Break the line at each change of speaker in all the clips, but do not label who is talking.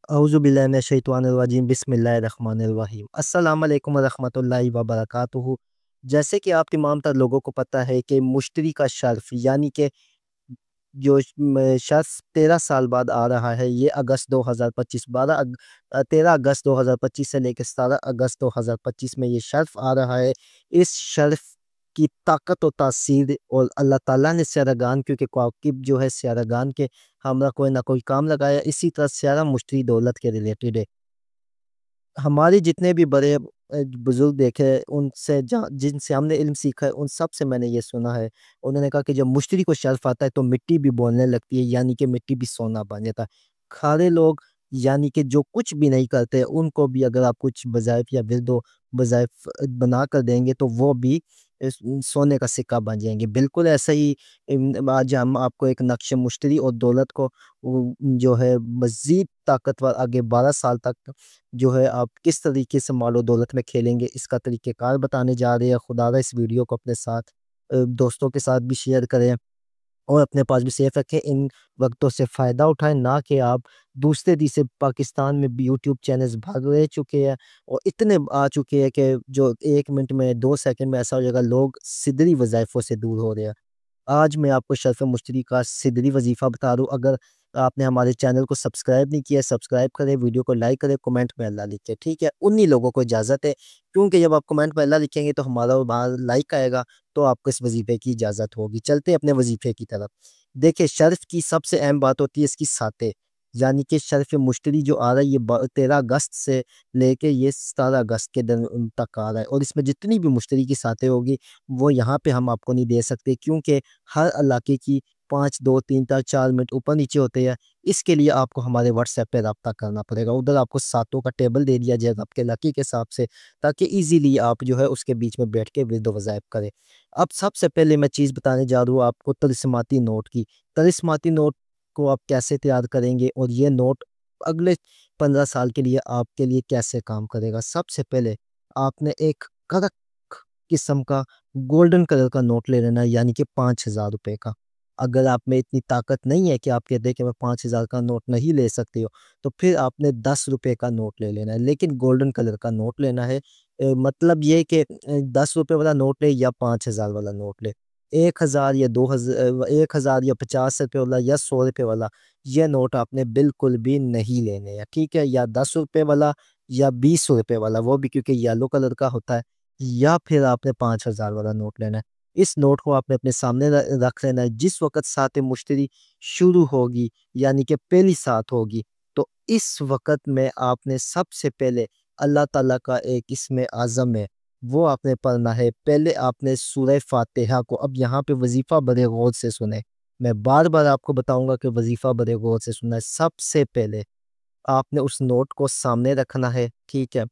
औज़ुबिल्लाहि मिनश्शैतानिर्रजीम बिस्मिल्लाहिर्रहमानिर्रहीम अस्सलाम वालेकुम वरहमतुल्लाहि वबरकातुहू। जैसे कि आप तमाम तर लोगों को पता है कि मुश्तरी का शर्फ़ यानी कि जो शर्फ़ 13 साल बाद आ रहा है, ये अगस्त 2025 13 अगस्त 2025 से लेके 17 अगस्त 2025 में ये शर्फ़ आ रहा है। इस शर्फ़ की ताकत और तासीर और अल्लाह ताला ने सियारागान, क्योंकि कवाकिब जो है सियारागान के हमरा कोई ना कोई काम लगाया, इसी तरह सियारा मुश्तरी दौलत के रिलेटेड है। हमारे जितने भी बड़े बुज़ुर्ग देखे उनसे जहाँ जिनसे हमने इल्म सीखा है, उन सब से मैंने ये सुना है। उन्होंने कहा कि जब मुश्तरी को शर्फ़ आता है तो मिट्टी भी बोलने लगती है, यानी कि मिट्टी भी सोना बन जाता है। खारे लोग यानी कि जो कुछ भी नहीं करते, उनको भी अगर आप कुछ वज़ाइफ़ या वज़ाइफ़ बना कर देंगे तो वो भी सोने का सिक्का बन जाएँगे। बिल्कुल ऐसा ही आज हम आपको एक नक्श मुश्तरी और दौलत को जो है मज़ीद ताकतवर आगे 12 साल तक जो है आप किस तरीके से मालो दौलत में खेलेंगे, इसका तरीक़ेकार बताने जा रहे हैं। खुदारा इस वीडियो को अपने साथ दोस्तों के साथ भी शेयर करें और अपने पास भी सेफ रखें। इन वक़्तों से फ़ायदा उठाएँ, ना कि आप दूसरे तीसरे पाकिस्तान में भी यूट्यूब चैनल्स भर रह चुके हैं और इतने आ चुके हैं कि जो 1 मिनट में 2 सेकंड में ऐसा हो जाएगा, लोग सिदरी वज़ाइफ़ों से दूर हो रहे हैं। आज मैं आपको शर्फ़ मुश्तरी का सिदरी वज़ीफ़ा बता रहा हूँ। अगर आपने हमारे चैनल को सब्सक्राइब नहीं किया है, सब्सक्राइब करें, वीडियो को लाइक करें, कमेंट में अल्लाह लिखें, ठीक है? उन्हीं लोगों को इजाज़त है, क्योंकि जब आप कमेंट में अल्लाह लिखेंगे तो हमारा वहाँ लाइक आएगा, तो आपको इस वज़ीफ़े की इजाज़त होगी। चलते हैं अपने वज़ीफ़े की तरफ। देखिए, शर्फ़ की सबसे अहम बात होती है इसकी सातें, यानी कि शर्फ़ मुश्तरी जो आ रहा है, ये 13 अगस्त से लेके ये 17 अगस्त के तक आ रहा है और इसमें जितनी भी मुश्तरी की सातें होगी, वो यहाँ पे हम आपको नहीं दे सकते, क्योंकि हर इलाके की 5, 2, 3 ता 4 मिनट ऊपर-नीचे होते हैं। इसके लिए आपको हमारे व्हाट्सएप पे राब्ता करना पड़ेगा। उधर आपको सातों का टेबल दे दिया जाएगा आपके इलाके के हिसाब से, ताकि ईज़िली आप जो है उसके बीच में बैठ के विर्द वज़ाइफ करें। अब सबसे पहले मैं चीज़ बताने जा रहा हूँ आपको तिलिस्माती नोट की। तिलिस्माती नोट को आप कैसे तैयार करेंगे और ये नोट अगले 15 साल के लिए आपके लिए कैसे काम करेगा। सबसे पहले आपने एक कड़क किस्म का गोल्डन कलर का नोट ले लेना है, यानी कि ₹5000 का। अगर आप में इतनी ताकत नहीं है कि आप कहते हैं कि मैं 5000 का नोट नहीं ले सकते हो, तो फिर आपने ₹10 का नोट ले लेना है, लेकिन गोल्डन कलर का नोट लेना है। मतलब ये कि ₹10 वाला नोट ले या 5000 वाला नोट ले। 1000 या 1000 या ₹50 वाला या ₹100 वाला, ये नोट आपने बिल्कुल भी नहीं लेने हैं, ठीक है? या ₹10 वाला या ₹20 वाला, वो भी क्योंकि येलो कलर का होता है, या फिर आपने 5000 वाला नोट लेना है। इस नोट को आपने अपने सामने रख लेना है। जिस वक़्त सात मुश्तरी शुरू होगी, यानी कि पहली सात होगी, तो इस वक़्त में आपने सबसे पहले अल्लाह ताला का एक इसमें आज़म है, वो आपने पढ़ना है। पहले आपने सूरह फ़ातिहा को, अब यहाँ पे वज़ीफ़ा बड़े गौर से सुनें। मैं बार-बार आपको बताऊँगा कि वज़ीफ़ा बड़े गौर से सुनना है। सबसे पहले आपने उस नोट को सामने रखना है, ठीक है?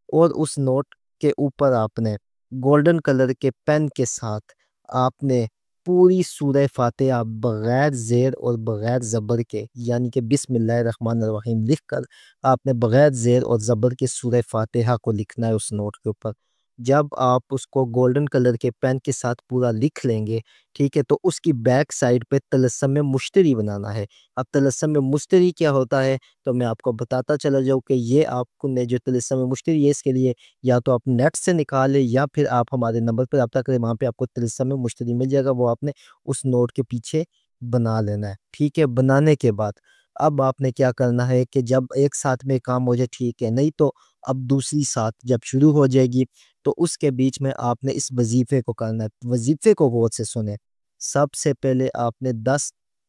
और उस नोट के ऊपर आपने गोल्डन कलर के पेन के साथ आपने पूरी सूरह फ़ातिहा बगैर ज़ेर और बगैर ज़बर के, यानी कि बिस्मिल्लाहिर्रहमानिर्रहीम लिख कर आपने बगैर ज़ेर और ज़बर के सूरह फ़ातिहा को लिखना है उस नोट के ऊपर। जब आप उसको गोल्डन कलर के पेन के साथ पूरा लिख लेंगे, ठीक है? तो उसकी बैक साइड पे तलस्सुम में मुश्तरी बनाना है। अब तलस्सुम में मुश्तरी क्या होता है, तो मैं आपको बताता चला जाऊँ कि ये आपको ने जो तिलिस्मी मुश्तरी है, इसके लिए या तो आप नेट से निकालें या फिर आप हमारे नंबर पर रब्ता करें, वहाँ पे आपको तिलिस्मी मुश्तरी मिल जाएगा, वो आपने उस नोट के पीछे बना लेना है, ठीक है? बनाने के बाद अब आपने क्या करना है कि जब एक साथ में काम हो जाए ठीक है, नहीं तो अब दूसरी साथ जब शुरू हो जाएगी, तो उसके बीच में आपने इस वज़ीफ़े को करना है। वज़ीफ़े को गौर से सुनें। सबसे पहले आपने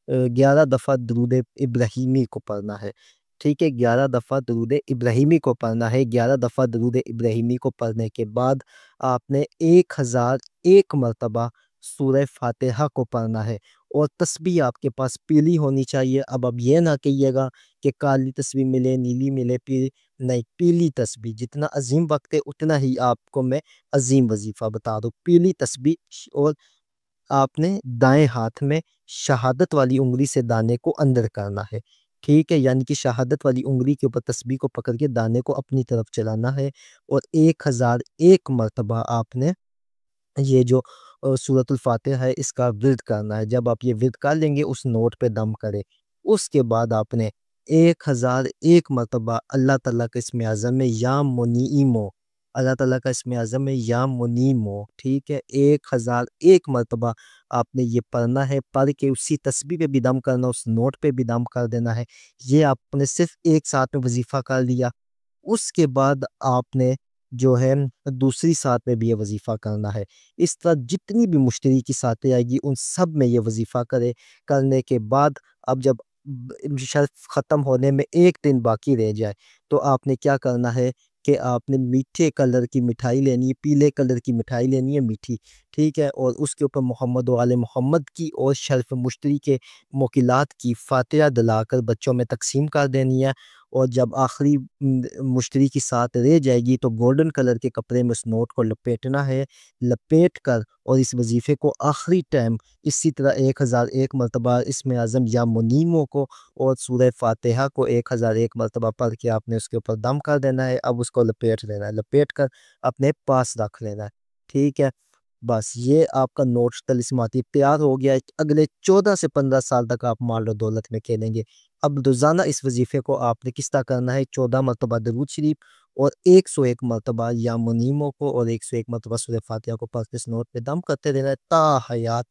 11 दफ़ा दुरूद इब्राहीमी को पढ़ना है, ठीक है? 11 दफ़ा दुरूद इब्राहीमी को पढ़ना है। 11 दफ़ा दुरूद इब्राहीमी को पढ़ने के बाद आपने 1001 मरतबा सूरह फ़ातिहा को पढ़ना है और तस्बीह आपके पास पीली होनी चाहिए। अब आप ये ना कहिएगा कि काली तस्बीह मिले, नीली मिले, पीली नहीं, पीली तस्बीह। जितना अज़ीम वक़्त है, उतना ही आपको मैं अज़ीम वज़ीफ़ा बता रहा हूँ। पीली तस्बीह और आपने दाएँ हाथ में शहादत वाली उँगली से दाने को अंदर करना है, ठीक है? यानी कि शहादत वाली उँगली के ऊपर तस्बीह को पकड़ के दाने को अपनी तरफ चलाना है और 1001 मरतबा आपने ये जो सूरतुल फ़ातिहा है, इसका विर्द करना है। जब आप ये विर्द कर लेंगे, उस नोट पे दम करें। उसके बाद आपने 1001 मरतबा अल्लाह ताला का इसमें आज़म है या मुनीमो, अल्लाह ताला का इसमें आज़म है या मुनीमो, ठीक है? 1001 मरतबा आपने ये पढ़ना है, पढ़ के उसी तस्बीह पे भी दम करना, उस नोट पे भी दम कर देना है। ये आपने सिर्फ़ एक साथ में वज़ीफ़ा कर लिया। उसके बाद आपने जो है दूसरी साथ में भी ये वज़ीफ़ा करना है। इस तरह जितनी भी मुश्तरी की सातें आएगी उन सब में ये वज़ीफ़ा करें। करने के बाद अब जब शर्त ख़त्म होने में 1 दिन बाकी रह जाए, तो आपने क्या करना है कि आपने मीठे कलर की मिठाई लेनी है, पीले कलर की मिठाई लेनी है मीठी, ठीक है? और उसके ऊपर मोहम्मद व आले मोहम्मद की और शर्फ़ मुश्तरी के मोकिलात की फ़ातिहा दिलाकर बच्चों में तक़सीम कर देनी है। और जब आखिरी मुश्तरी की साथ रह जाएगी तो गोल्डन कलर के कपड़े में उस नोट को लपेटना है, लपेट कर और इस वज़ीफ़े को आखिरी टाइम इसी तरह 1001 मरतबा इसमें आज़म या मुनीमों को और सूरह फ़ातिहा को 1001 मरतबा पढ़ के आपने उसके ऊपर दम कर देना है। अब उसको लपेट लेना है, लपेट कर अपने पास रख लेना है, ठीक है? बस ये आपका नोट तलिस्माती तैयार हो गया है। अगले 14 से 15 साल तक आप माल और दौलत में खेलेंगे। अब रोज़ाना इस वज़ीफ़े को आपने किस तरह करना है, 14 मरतबा दरूद शरीफ और 101 मरतबा या मुनीमों को और 101 मरतबा सूरह फ़ातिहा को पढ़ के इस नोट पे दम करते रहना है ता हयात।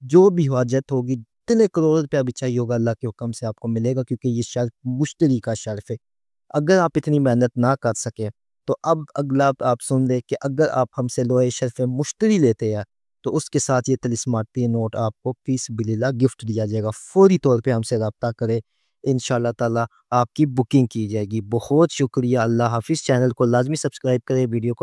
जो भी हाजत होगी, जितने करोड़ रुपया भी चाहिए होगा अल्लाह के हुक्म से आपको मिलेगा, क्योंकि ये शर्फ़ मुश्तरी का शर्फ़ है। अगर आप इतनी मेहनत ना कर सकें, तो अब अगला आप सुन लें कि अगर आप हमसे लोहे शर्फ़ मुश्तरी लेते हैं, तो उसके साथ ये तिलिस्माती नोट आपको फ़ी सबिलिल्लाह गिफ्ट दिया जाएगा। फ़ौरी तौर पे हमसे राब्ता करें, इंशाअल्लाह ताला आपकी बुकिंग की जाएगी। बहुत शुक्रिया, अल्लाह हाफ़िज़। चैनल को लाज़मी सब्सक्राइब करें, वीडियो को